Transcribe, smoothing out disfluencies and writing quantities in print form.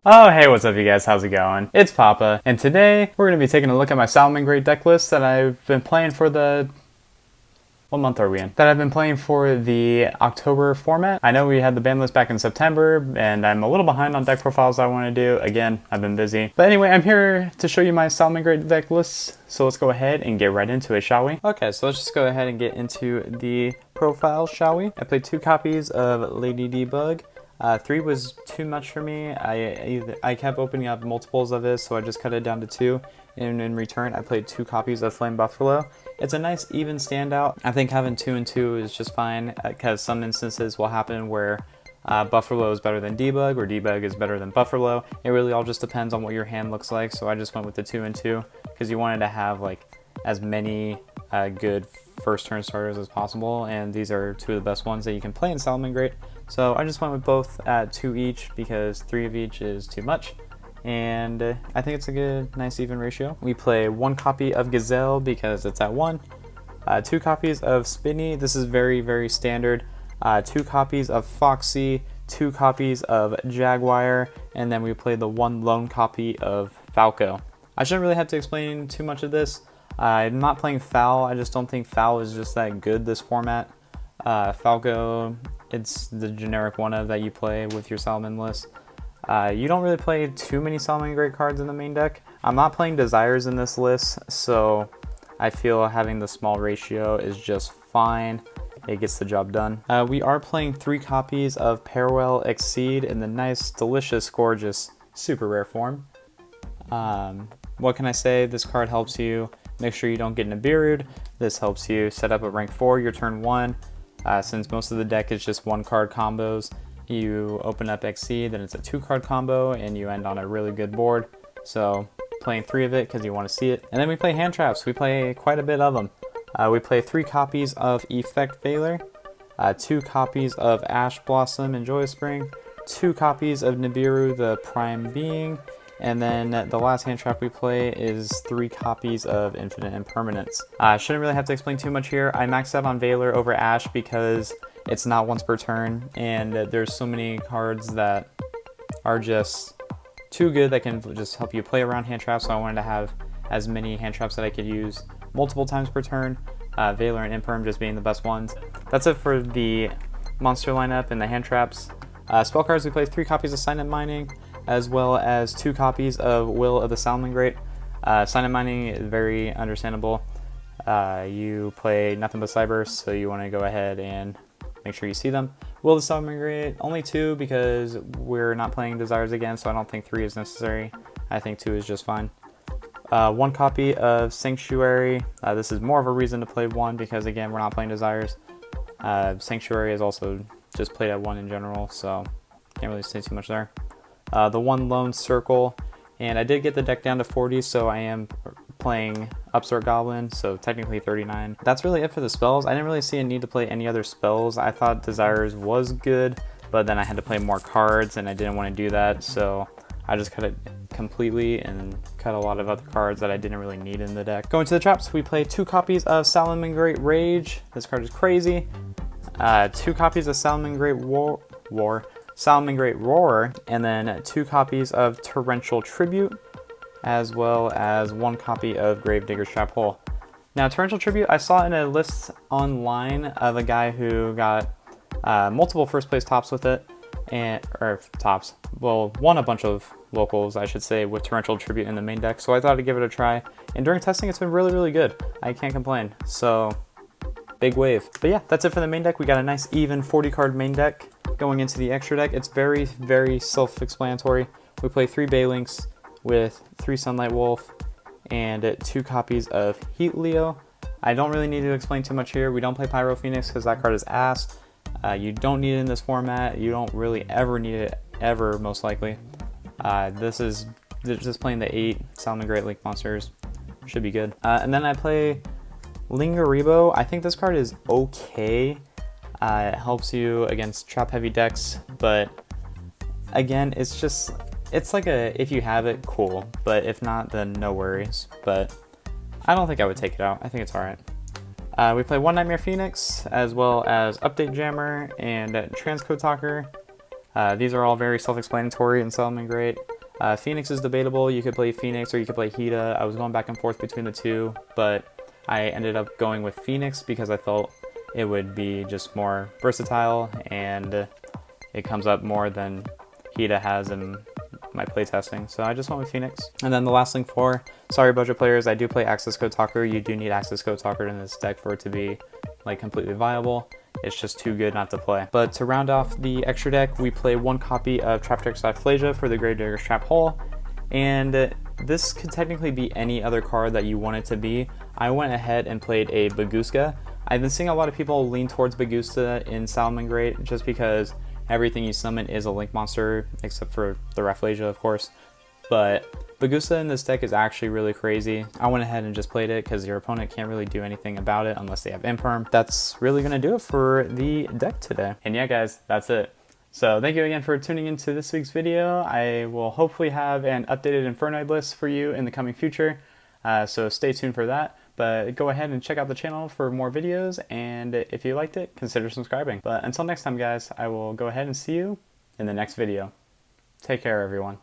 Oh, hey, what's up, you guys? How's it going? It's Papa, and today we're going to be taking a look at my Salamangreat deck list that I've been playing for the... What month are we in? That I've been playing for the October format. I know we had the ban list back in September, and I'm a little behind on deck profiles I want to do. Again, I've been busy. But anyway, I'm here to show you my Salamangreat deck lists, so let's go ahead and get right into it, shall we? Okay, so let's just go ahead and get into the profile, shall we? I played 2 copies of Lady Debug. 3 was too much for me. I kept opening up multiples of this, so I just cut it down to 2. And in return, I played 2 copies of Flame Buffalo. It's a nice even standout. I think having 2 and 2 is just fine, because some instances will happen where Buffalo is better than Debug, or Debug is better than Buffalo. It really all just depends on what your hand looks like, so I just went with the 2 and 2, because you wanted to have like as many good first turn starters as possible, and these are 2 of the best ones that you can play in Salamangreat. So I just went with both at 2 each, because 3 of each is too much. And I think it's a good, nice, even ratio. We play 1 copy of Gazelle because it's at 1. 2 copies of Spinny. This is very, very standard. 2 copies of Foxy. 2 copies of Jaguar. And then we play the 1 lone copy of Falco. I shouldn't really have to explain too much of this. I'm not playing Foul. I just don't think Foul is just that good this format. Falco, it's the generic one of that you play with your Salaman list. You don't really play too many Salamangreat cards in the main deck. I'm not playing Desires in this list, so I feel having the small ratio is just fine. It gets the job done. We are playing 3 copies of Parallel Exceed in the nice, delicious, gorgeous, super rare form. What can I say? This card helps you make sure you don't get Nibiru'd. This helps you set up a rank 4 your turn 1. Since most of the deck is just 1 card combos, you open up Exceed, then it's a 2 card combo, and you end on a really good board. So playing 3 of it because you want to see it. And then we play hand traps. We play quite a bit of them. We play 3 copies of Effect Veiler, 2 copies of Ash Blossom and Joyous Spring, 2 copies of Nibiru the Prime Being, and then the last hand trap we play is 3 copies of Infinite Impermanence. I shouldn't really have to explain too much here. I maxed out on Veiler over Ash because it's not once per turn, and there's so many cards that are just too good that can just help you play around hand traps, so I wanted to have as many hand traps that I could use multiple times per turn, Veiler and Imperm just being the best ones. That's it for the monster lineup and the hand traps. Spell cards, we play 3 copies of Silent Mining, as well as 2 copies of Will of the Salamangreat. Silent Mining is very understandable. You play nothing but Cybers, so you want to go ahead and make sure you see them. Will of the Salamangreat, only 2 because we're not playing Desires again, so I don't think 3 is necessary. I think 2 is just fine. 1 copy of Sanctuary. This is more of a reason to play 1 because, again, we're not playing Desires. Sanctuary is also just played at 1 in general, so can't really say too much there. The 1 Lone Circle, and I did get the deck down to 40, so I am playing Upstart Goblin, so technically 39. That's really it for the spells. I didn't really see a need to play any other spells. I thought Desires was good, but then I had to play more cards, and I didn't want to do that, so I just cut it completely and cut a lot of other cards that I didn't really need in the deck. Going to the traps, we play 2 copies of Salamangreat Rage. This card is crazy. 2 copies of Salamangreat Salamangreat Roar, and then 2 copies of Torrential Tribute, as well as 1 copy of Gravedigger's Trap Hole. Now, Torrential Tribute, I saw in a list online of a guy who got multiple first place tops with it, won a bunch of locals, I should say, with Torrential Tribute in the main deck, so I thought I'd give it a try, and during testing it's been really, really good. I can't complain, so big wave. But yeah, that's it for the main deck. We got a nice even 40 card main deck. Going into the extra deck, it's very, very self-explanatory. We play 3 Balinks with 3 Sunlight Wolf and 2 copies of Heat Leo. I don't really need to explain too much here. We don't play Pyro Phoenix because that card is ass. You don't need it in this format. You don't really ever need it, ever, most likely. This is just playing the 8 Salamangreat Link monsters. Should be good. And then I play Lingaribo. I think this card is okay. It helps you against trap heavy decks, but again, it's like a, if you have it, cool, but if not, then no worries. But I don't think I would take it out. I think it's alright. We play 1 Nightmare Phoenix, as well as Update Jammer and Transcode Talker. These are all very self-explanatory in Salamangreat. Phoenix is debatable. You could play Phoenix or you could play Hida. I was going back and forth between the two, but I ended up going with Phoenix because I felt it would be just more versatile and it comes up more than Hida has in my playtesting. So I just went with Phoenix. And then the last thing for, sorry budget players, I do play Access Code Talker. You do need Access Code Talker in this deck for it to be like completely viable. It's just too good not to play. But to round off the extra deck, we play one copy of Traptrix Flasia for the Gravedigger's Trap Hole. And this could technically be any other card that you want it to be. I went ahead and played a Baguska. I've been seeing a lot of people lean towards Baguska in Salamangreat just because everything you summon is a Link monster, except for the Rafflesia, of course. But Bagusa in this deck is actually really crazy. I went ahead and just played it because your opponent can't really do anything about it unless they have Imperm. That's really going to do it for the deck today. And yeah, guys, that's it. So thank you again for tuning into this week's video. I will hopefully have an updated Infernoid list for you in the coming future. So stay tuned for that. But go ahead and check out the channel for more videos. And if you liked it, consider subscribing. But until next time, guys, I will go ahead and see you in the next video. Take care, everyone.